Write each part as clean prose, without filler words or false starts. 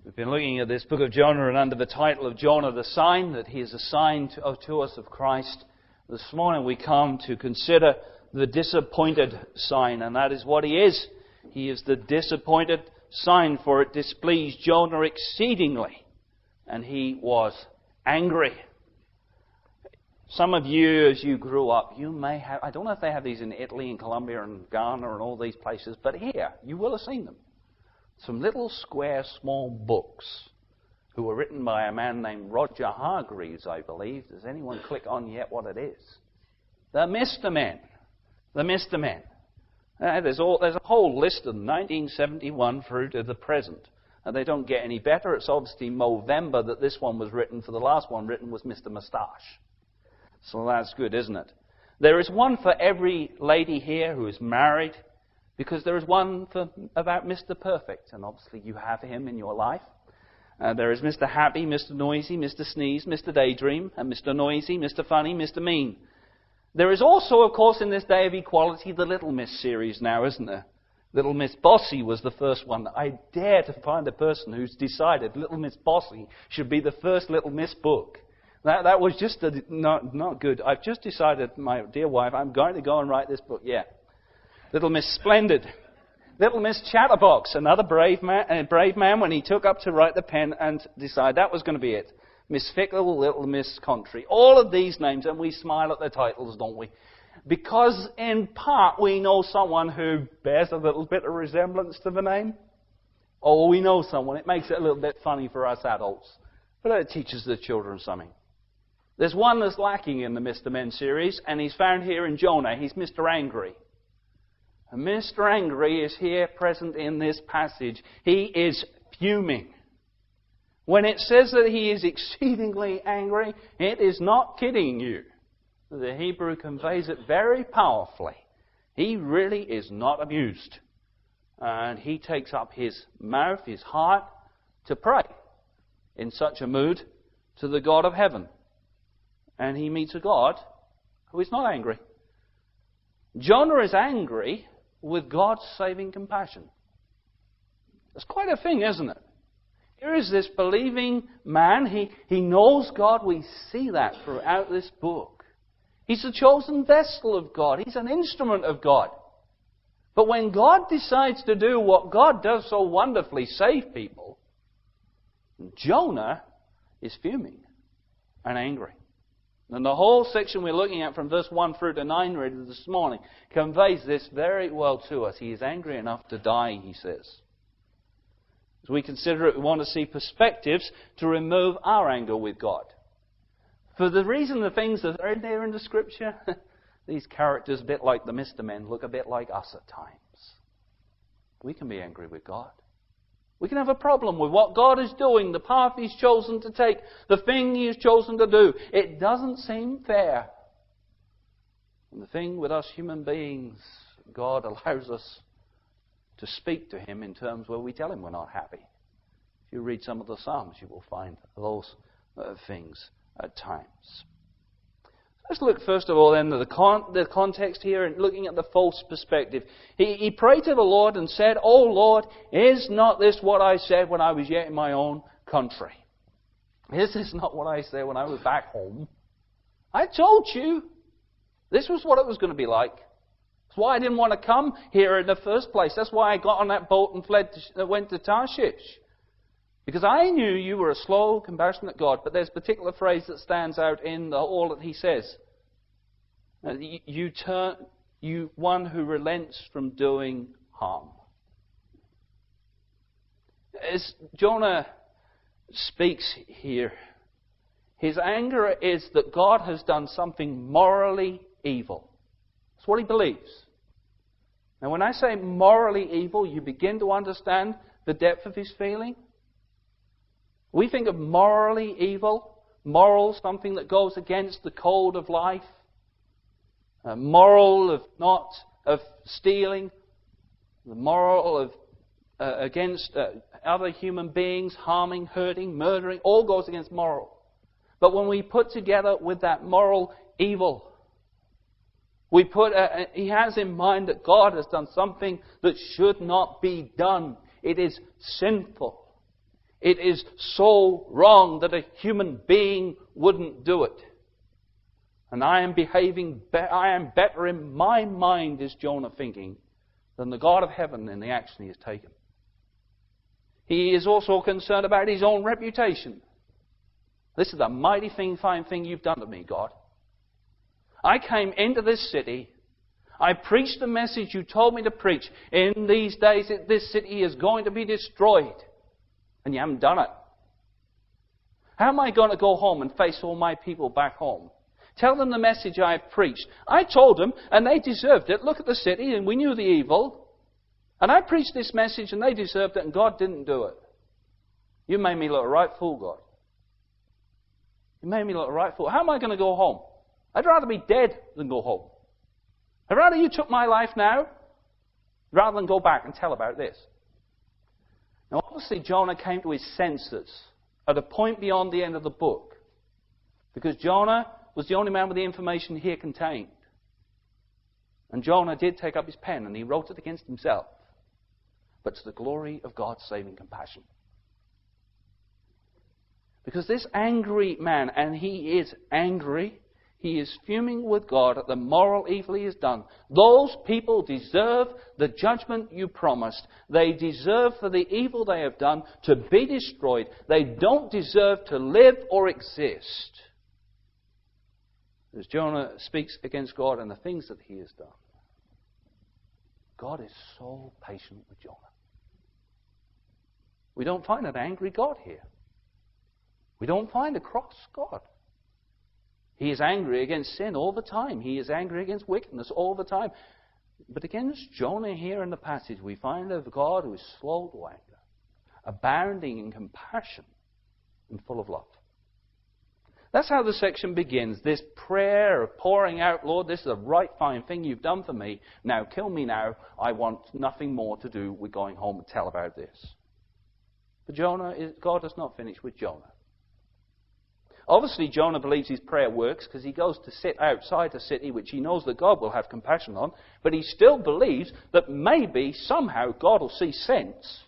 We've been looking at this book of Jonah, and under the title of Jonah, the sign that he is a sign to us of Christ. This morning we come to consider the disappointed sign, and that is what he is. He is the disappointed sign, for it displeased Jonah exceedingly, and he was angry. Some of you, as you grew up, you may have, I don't know if they have these in Italy and Colombia and Ghana and all these places, but here, you will have seen them. Some little square small books who were written by a man named Roger Hargreaves, I believe. Does anyone click on yet what it is? The Mr. Men. The Mr. Men. There's a whole list of 1971 through to the present. And they don't get any better. It's obviously Movember that this one was written, for the last one written was Mr. Moustache. So that's good, isn't it? There is one for every lady here who is married, because there is one about Mr. Perfect, and obviously you have him in your life. There is Mr. Happy, Mr. Noisy, Mr. Sneeze, Mr. Daydream, and Mr. Noisy, Mr. Funny, Mr. Mean. There is also, of course, in this day of equality, the Little Miss series now, isn't there? Little Miss Bossy was the first one. I dare to find a person who's decided Little Miss Bossy should be the first Little Miss book. That was just not good. I've just decided, my dear wife, I'm going to go and write this book. Yeah. Little Miss Splendid. Little Miss Chatterbox, another brave man when he took up to write the pen and decided that was going to be it. Miss Fickle, Little Miss Country. All of these names, and we smile at the titles, don't we? Because in part we know someone who bears a little bit of resemblance to the name. Or we know someone. It makes it a little bit funny for us adults. But it teaches the children something. There's one that's lacking in the Mr. Men series, and he's found here in Jonah. He's Mr. Angry. And Mr. Angry is here present in this passage. He is fuming. When it says that he is exceedingly angry, it is not kidding you. The Hebrew conveys it very powerfully. He really is not amused. And he takes up his mouth, his heart, to pray in such a mood to the God of heaven. And he meets a God who is not angry. Jonah is angry with God's saving compassion. It's quite a thing, isn't it? Here is this believing man. He knows God. We see that throughout this book. He's a chosen vessel of God. He's an instrument of God. But when God decides to do what God does so wonderfully, save people, Jonah is fuming and angry. And the whole section we're looking at from verse 1 through to 9 read this morning conveys this very well to us. He is angry enough to die, he says. As we consider it, we want to see perspectives to remove our anger with God. For the reason the things that are in there in the Scripture, these characters, a bit like the Mr. Men, look a bit like us at times. We can be angry with God. We can have a problem with what God is doing, the path He's chosen to take, the thing He has chosen to do. It doesn't seem fair. And the thing with us human beings, God allows us to speak to Him in terms where we tell Him we're not happy. If you read some of the Psalms, you will find those things at times. Let's look first of all then at the context here and looking at the false perspective. He prayed to the Lord and said, "O Lord, is not this what I said when I was yet in my own country? Is this not what I said when I was back home? I told you this was what it was going to be like. That's why I didn't want to come here in the first place. That's why I got on that boat and went to Tarshish. Because I knew you were a slow, compassionate God." But there's a particular phrase that stands out in all that he says. You one who relents from doing harm. As Jonah speaks here, his anger is that God has done something morally evil. That's what he believes. Now when I say morally evil, you begin to understand the depth of his feeling. We think of morally evil, moral, something that goes against the code of life, moral of stealing, the moral of against other human beings, harming, hurting, murdering, all goes against moral. But when we put together with that moral evil, he has in mind that God has done something that should not be done. It is sinful. It is so wrong that a human being wouldn't do it. And I am better in my mind, is Jonah thinking, than the God of heaven in the action he has taken. He is also concerned about his own reputation. This is a mighty fine thing you've done to me, God. I came into this city. I preached the message you told me to preach. In these days, this city is going to be destroyed. And you haven't done it. How am I going to go home and face all my people back home? Tell them the message I preached. I told them, and they deserved it. Look at the city, and we knew the evil. And I preached this message, and they deserved it, and God didn't do it. You made me look a right fool, God. You made me look a right fool. How am I going to go home? I'd rather be dead than go home. I'd rather you took my life now, rather than go back and tell about this. Now, obviously, Jonah came to his senses at a point beyond the end of the book, because Jonah was the only man with the information here contained. And Jonah did take up his pen, and he wrote it against himself, but to the glory of God's saving compassion. Because this angry man, and he is angry, he is fuming with God at the moral evil he has done. Those people deserve the judgment you promised. They deserve for the evil they have done to be destroyed. They don't deserve to live or exist. As Jonah speaks against God and the things that he has done, God is so patient with Jonah. We don't find an angry God here. We don't find a cross God. He is angry against sin all the time. He is angry against wickedness all the time. But against Jonah here in the passage, we find a God who is slow to anger, abounding in compassion, and full of love. That's how the section begins. This prayer of pouring out, Lord, this is a right fine thing you've done for me. Now kill me now. I want nothing more to do with going home and tell about this. But God has not finished with Jonah. Obviously, Jonah believes his prayer works because he goes to sit outside the city, which he knows that God will have compassion on. But he still believes that maybe, somehow, God will see sense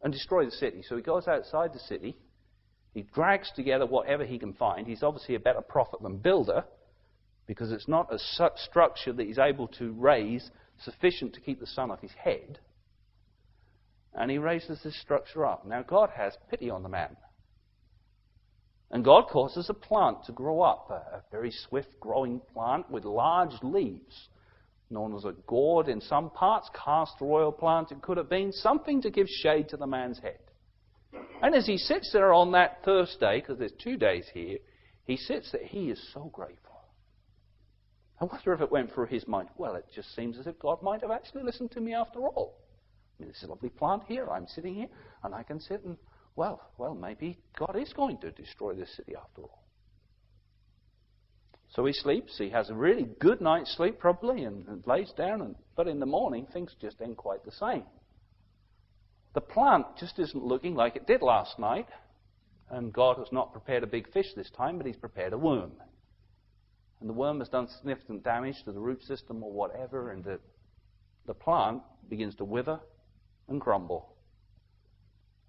and destroy the city. So he goes outside the city. He drags together whatever he can find. He's obviously a better prophet than builder, because it's not a structure that he's able to raise sufficient to keep the sun off his head. And he raises this structure up. Now, God has pity on the man. And God causes a plant to grow up, a very swift-growing plant with large leaves, known as a gourd in some parts, castor oil plant it could have been, something to give shade to the man's head. And as he sits there on that Thursday, because there's 2 days here, he sits there, he is so grateful. I wonder if it went through his mind, well, it just seems as if God might have actually listened to me after all. I mean, there's a lovely plant here, I'm sitting here, and I can sit and well, maybe God is going to destroy this city after all. So he sleeps. He has a really good night's sleep, probably, and lays down. But in the morning, things just ain't quite the same. The plant just isn't looking like it did last night. And God has not prepared a big fish this time, but he's prepared a worm. And the worm has done significant damage to the root system or whatever, and the plant begins to wither and crumble.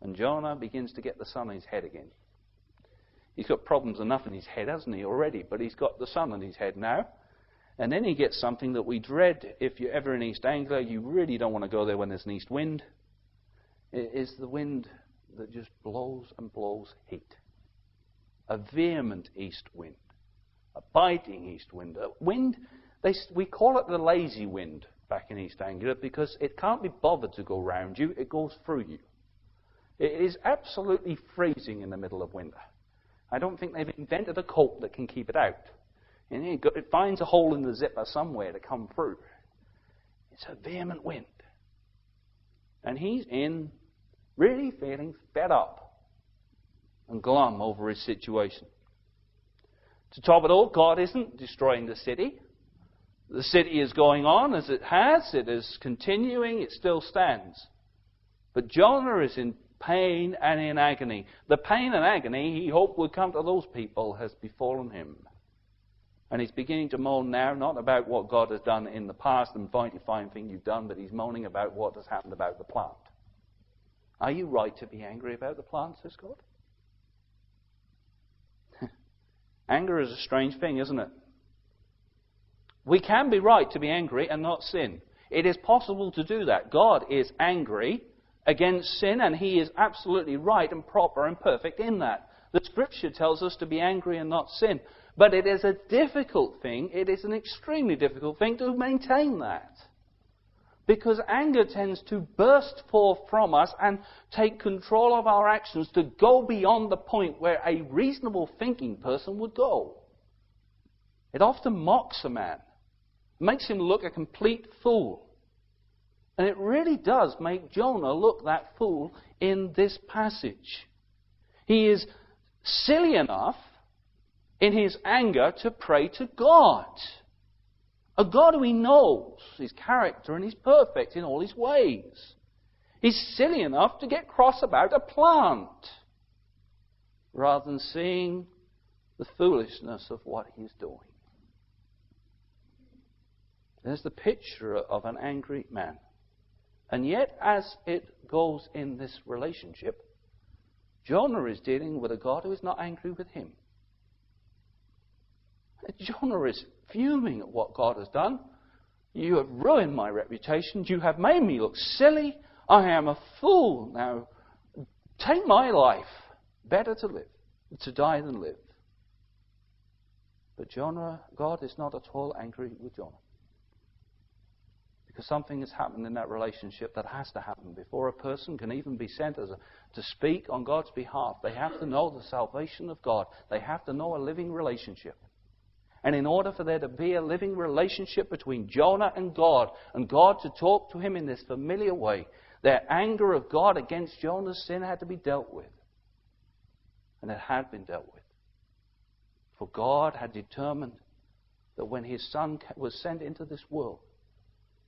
And Jonah begins to get the sun on his head again. He's got problems enough in his head, hasn't he, already? But he's got the sun on his head now. And then he gets something that we dread. If you're ever in East Anglia, you really don't want to go there when there's an east wind. It is the wind that just blows and blows heat. A vehement east wind. A biting east wind. A wind, we call it the lazy wind back in East Anglia because it can't be bothered to go round you. It goes through you. It is absolutely freezing in the middle of winter. I don't think they've invented a coat that can keep it out. And it finds a hole in the zipper somewhere to come through. It's a vehement wind. And he's really feeling fed up and glum over his situation. To top it all, God isn't destroying the city. The city is going on as it has. It is continuing. It still stands. But Jonah is in pain and in agony. The pain and agony he hoped would come to those people has befallen him. And he's beginning to moan now, not about what God has done in the past and mighty fine thing you've done, but he's moaning about what has happened about the plant. Are you right to be angry about the plant, says God? Anger is a strange thing, isn't it? We can be right to be angry and not sin. It is possible to do that. God is angry against sin, and He is absolutely right and proper and perfect in that. The Scripture tells us to be angry and not sin. But it is a difficult thing, it is an extremely difficult thing to maintain that. Because anger tends to burst forth from us and take control of our actions to go beyond the point where a reasonable thinking person would go. It often mocks a man, makes him look a complete fool. And it really does make Jonah look that fool in this passage. He is silly enough in his anger to pray to God. A God who he knows his character and he's perfect in all his ways. He's silly enough to get cross about a plant rather than seeing the foolishness of what he's doing. There's the picture of an angry man. And yet, as it goes in this relationship, Jonah is dealing with a God who is not angry with him. Jonah is fuming at what God has done. You have ruined my reputation. You have made me look silly. I am a fool. Now, take my life. Better to die than live. But God is not at all angry with Jonah. Because something has happened in that relationship that has to happen. Before a person can even be sent to speak on God's behalf, they have to know the salvation of God. They have to know a living relationship. And in order for there to be a living relationship between Jonah and God to talk to him in this familiar way, the anger of God against Jonah's sin had to be dealt with. And it had been dealt with. For God had determined that when His Son was sent into this world,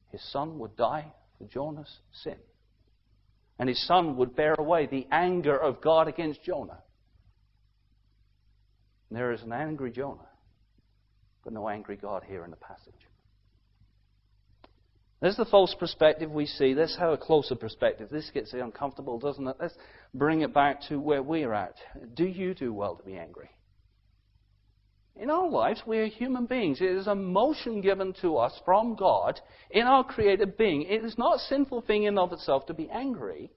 His Son would die for Jonah's sin. And His Son would bear away the anger of God against Jonah. And there is an angry Jonah, but no angry God here in the passage. There's the false perspective we see. Let's have a closer perspective. This gets uncomfortable, doesn't it? Let's bring it back to where we're at. Do you do well to be angry? In our lives, we are human beings. It is a motion given to us from God in our created being. It is not a sinful thing in and of itself to be angry,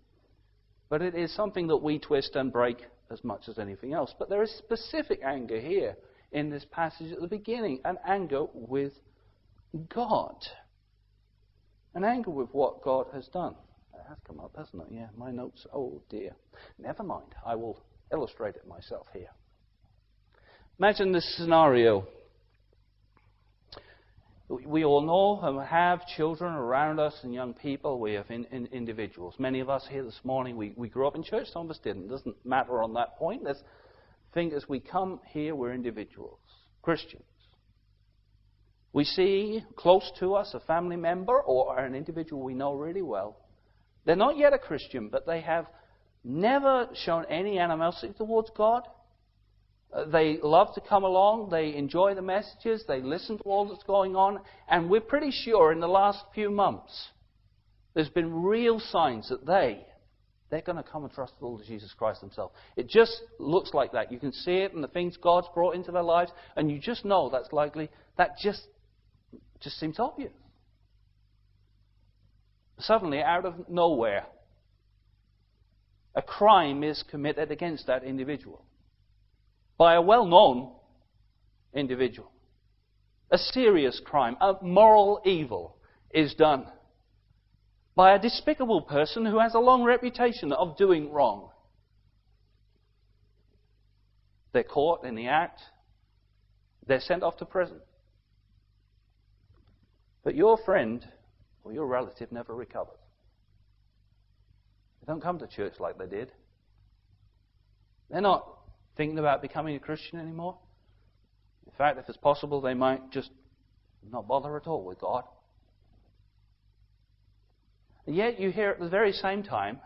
but it is something that we twist and break as much as anything else. But there is specific anger here in this passage at the beginning, an anger with God. An anger with what God has done. It has come up, hasn't it? Yeah, my notes. Oh dear. Never mind. I will illustrate it myself here. Imagine this scenario. We all know and have children around us and young people. We have individuals. Many of us here this morning, we grew up in church. Some of us didn't. It doesn't matter on that point. Let's think as we come here, we're individuals, Christians. We see close to us a family member or an individual we know really well. They're not yet a Christian, but they have never shown any animosity towards God. They love to come along. They enjoy the messages. They listen to all that's going on. And we're pretty sure in the last few months, there's been real signs that they're going to come and trust the Lord Jesus Christ Himself. It just looks like that. You can see it in the things God's brought into their lives. And you just know that's likely. That just seems obvious. Suddenly, out of nowhere, a crime is committed against that individual. By a well-known individual. A serious crime, a moral evil is done by a despicable person who has a long reputation of doing wrong. They're caught in the act. They're sent off to prison. But your friend or your relative never recovers. They don't come to church like they did. They're not thinking about becoming a Christian anymore. In fact, if it's possible, they might just not bother at all with God. And yet you hear at the very same time,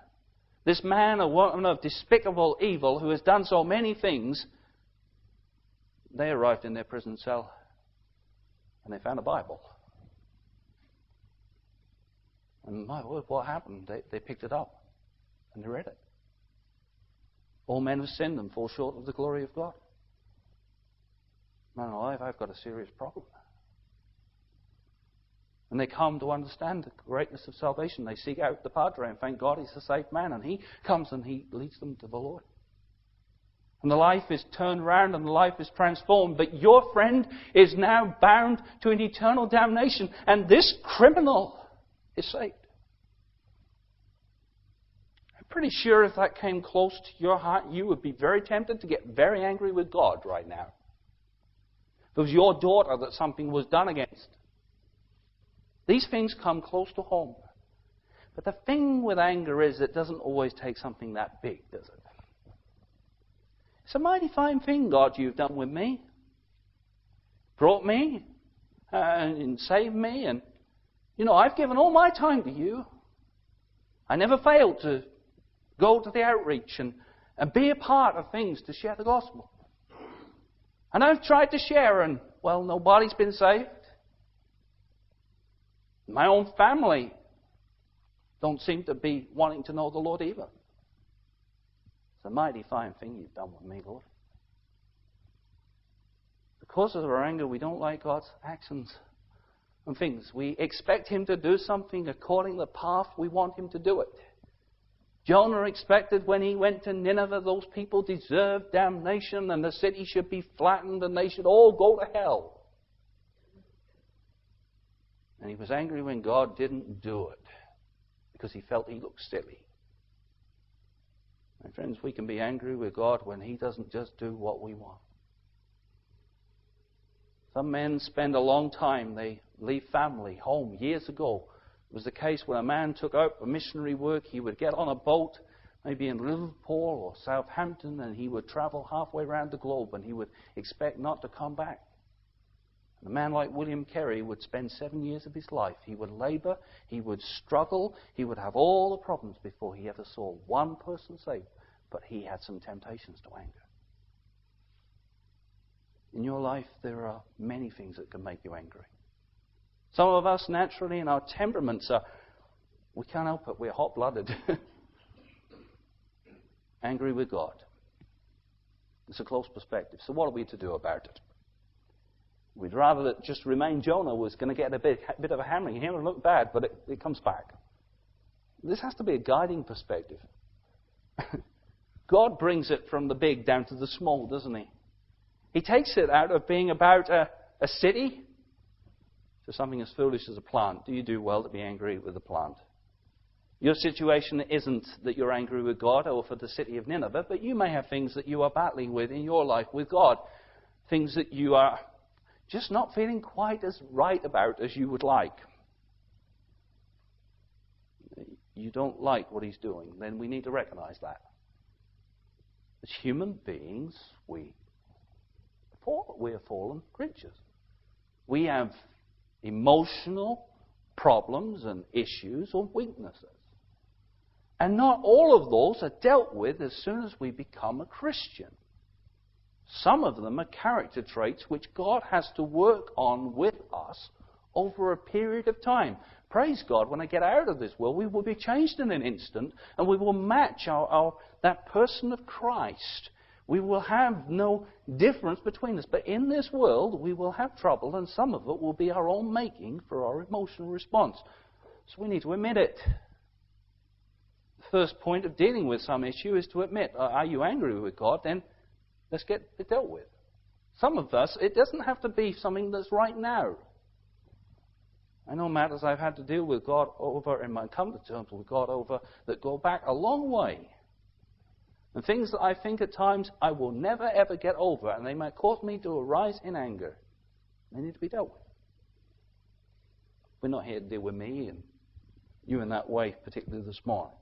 this man or woman of despicable evil who has done so many things, they arrived in their prison cell and they found a Bible. And my word, what happened? They picked it up And he read it. All men have sinned and fall short of the glory of God. Man alive, I've got a serious problem. And they come to understand the greatness of salvation. They seek out the Padre, and thank God he's a saved man. And he comes and he leads them to the Lord. And the life is turned around and the life is transformed. But your friend is now bound to an eternal damnation. And this criminal is saved. I'm pretty sure if that came close to your heart, you would be very tempted to get very angry with God right now. If it was your daughter that something was done against. These things come close to home. But the thing with anger is it doesn't always take something that big, does it? It's a mighty fine thing, God, you've done with me. Brought me and saved me. And, I've given all my time to you. I never failed to go to the outreach and be a part of things to share the gospel. And I've tried to share and, nobody's been saved. My own family don't seem to be wanting to know the Lord either. It's a mighty fine thing you've done with me, Lord. Because of our anger, we don't like God's actions and things. We expect Him to do something according to the path we want Him to do it. Jonah expected when he went to Nineveh, those people deserved damnation and the city should be flattened and they should all go to hell. And he was angry when God didn't do it because he felt he looked silly. My friends, we can be angry with God when He doesn't just do what we want. Some men spend a long time. They leave family, home. Years ago, it was the case when a man took out for missionary work. He would get on a boat, maybe in Liverpool or Southampton, and he would travel halfway around the globe, and he would expect not to come back. A man like William Carey would spend 7 years of his life. He would labor, he would struggle, he would have all the problems before he ever saw one person saved. But he had some temptations to anger. In your life, there are many things that can make you angry. Some of us, naturally, in our temperaments, we can't help it. We're hot-blooded. Angry with God. It's a close perspective. So what are we to do about it? We'd rather that just remain. Jonah was going to get a bit of a hammering here and look bad, but it comes back. This has to be a guiding perspective. God brings it from the big down to the small, doesn't He? He takes it out of being about a city to something as foolish as a plant. Do you do well to be angry with a plant? Your situation isn't that you're angry with God or for the city of Nineveh, but you may have things that you are battling with in your life with God. Things that you are just not feeling quite as right about as you would like. You don't like what He's doing, then we need to recognize that. As human beings, we are fallen creatures. We have emotional problems and issues or weaknesses. And not all of those are dealt with as soon as we become a Christian. Some of them are character traits which God has to work on with us over a period of time. Praise God, when I get out of this world, we will be changed in an instant and we will match that person of Christ. We will have no difference between us. But in this world, we will have trouble, and some of it will be our own making for our emotional response. So we need to admit it. The first point of dealing with some issue is to admit, are you angry with God? Then let's get it dealt with. Some of us, it doesn't have to be something that's right now. I know matters I've had to deal with God over and come to terms with God over that go back a long way. And things that I think at times I will never ever get over, and they might cause me to arise in anger. They need to be dealt with. We're not here to deal with me and you in that way, particularly this morning.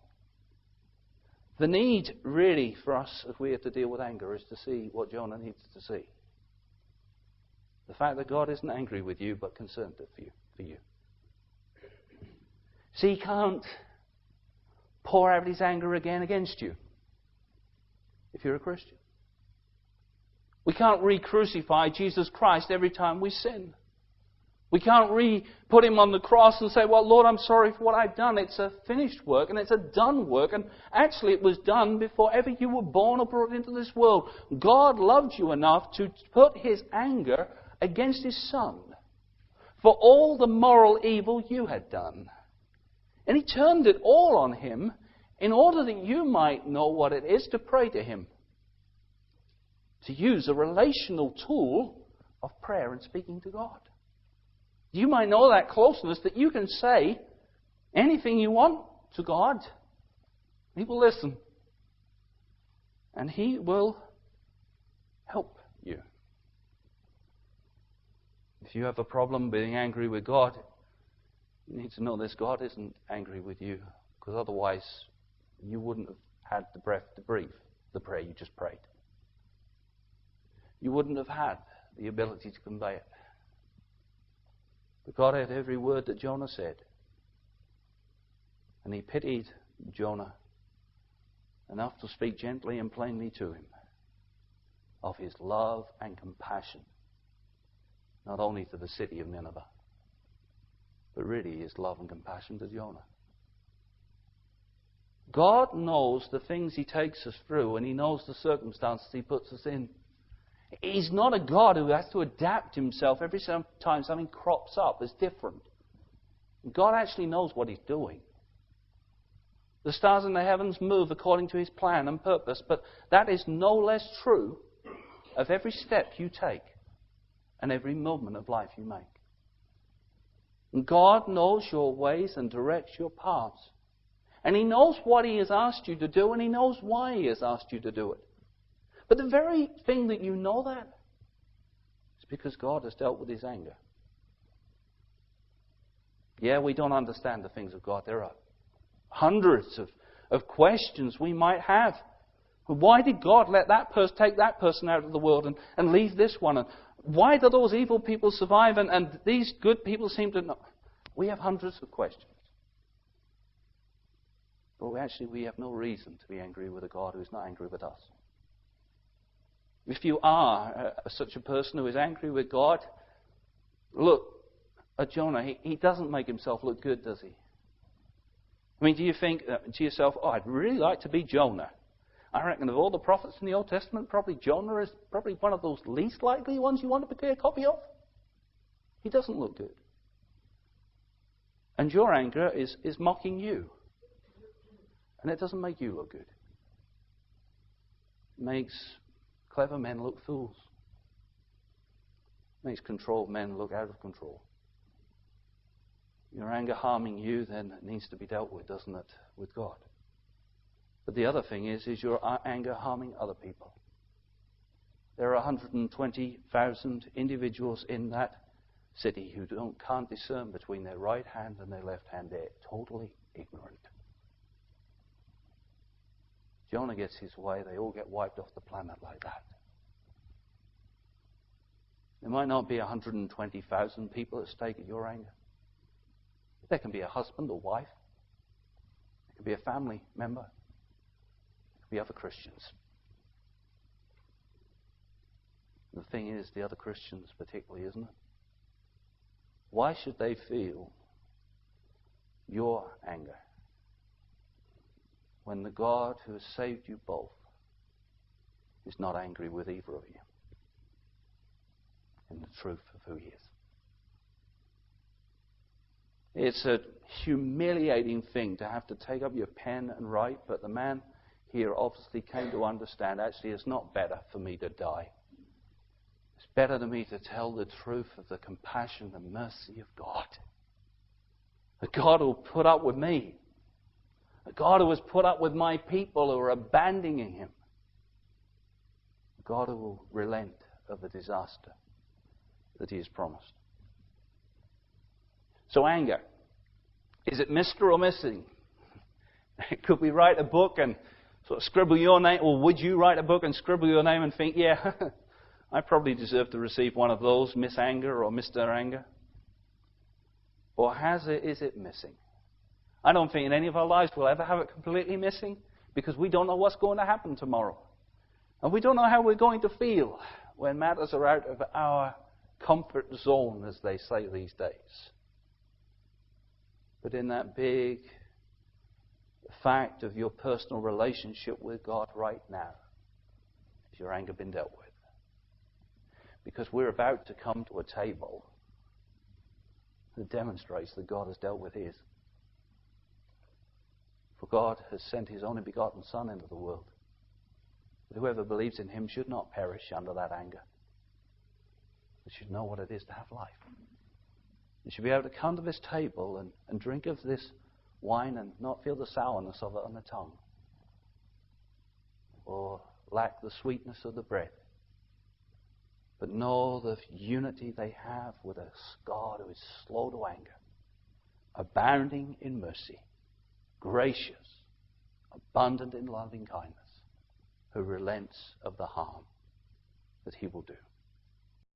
The need really for us, if we are to deal with anger, is to see what Jonah needs to see. The fact that God isn't angry with you, but concerned for you. See, He can't pour out His anger again against you if you're a Christian. We can't re-crucify Jesus Christ every time we sin. We can't put him on the cross and say, well, Lord, I'm sorry for what I've done. It's a finished work and it's a done work. And actually it was done before ever you were born or brought into this world. God loved you enough to put his anger against his Son for all the moral evil you had done. And he turned it all on him in order that you might know what it is to pray to him. To use a relational tool of prayer and speaking to God. You might know that closeness that you can say anything you want to God. He will listen. And he will help you. If you have a problem being angry with God, you need to know this: God isn't angry with you, because otherwise you wouldn't have had the breath to breathe the prayer you just prayed. You wouldn't have had the ability to convey it. But God heard every word that Jonah said. And he pitied Jonah enough to speak gently and plainly to him of his love and compassion, not only to the city of Nineveh, but really his love and compassion to Jonah. God knows the things he takes us through, and he knows the circumstances he puts us in. He's not a God who has to adapt himself every time something crops up as different. God actually knows what he's doing. The stars in the heavens move according to his plan and purpose, but that is no less true of every step you take and every moment of life you make. And God knows your ways and directs your paths. And he knows what he has asked you to do, and he knows why he has asked you to do it. But the very thing that you know that is because God has dealt with his anger. Yeah, we don't understand the things of God. There are hundreds of questions we might have. Why did God let that person take that person out of the world and leave this one? And why do those evil people survive and these good people seem to not? We have hundreds of questions. But we have no reason to be angry with a God who is not angry with us. If you are such a person who is angry with God, look at Jonah. He doesn't make himself look good, does he? I mean, do you think to yourself, oh, I'd really like to be Jonah? I reckon of all the prophets in the Old Testament, probably Jonah is probably one of those least likely ones you want to get a copy of. He doesn't look good. And your anger is mocking you. And it doesn't make you look good. It makes clever men look fools. It makes controlled men look out of control. Your anger harming you, then it needs to be dealt with, doesn't it, with God? But the other thing is your anger harming other people. There are 120,000 individuals in that city who can't discern between their right hand and their left hand. They're totally ignorant. Jonah gets his way, they all get wiped off the planet like that. There might not be 120,000 people at stake at your anger. There can be a husband or wife. There can be a family member. There can be other Christians. The thing is, the other Christians particularly, isn't it? Why should they feel your anger when the God who has saved you both is not angry with either of you in the truth of who he is? It's a humiliating thing to have to take up your pen and write, but the man here obviously came to understand, actually, it's not better for me to die. It's better to me to tell the truth of the compassion and mercy of God. A God who will put up with me. A God who has put up with my people who are abandoning him. A God who will relent of the disaster that he has promised. So anger, is it Mr. or missing? Could we write a book and sort of scribble your name? Or would you write a book and scribble your name and think, yeah, I probably deserve to receive one of those, Miss Anger or Mr. Anger? Or is it missing? I don't think in any of our lives we'll ever have it completely missing, because we don't know what's going to happen tomorrow. And we don't know how we're going to feel when matters are out of our comfort zone, as they say these days. But in that big fact of your personal relationship with God right now, has your anger been dealt with? Because we're about to come to a table that demonstrates that God has dealt with his. For God has sent his only begotten Son into the world. But whoever believes in him should not perish under that anger, but should know what it is to have life. You should be able to come to this table and drink of this wine and not feel the sourness of it on the tongue, or lack the sweetness of the bread, but know the unity they have with a God who is slow to anger, abounding in mercy, gracious, abundant in loving kindness, who relents of the harm that he will do.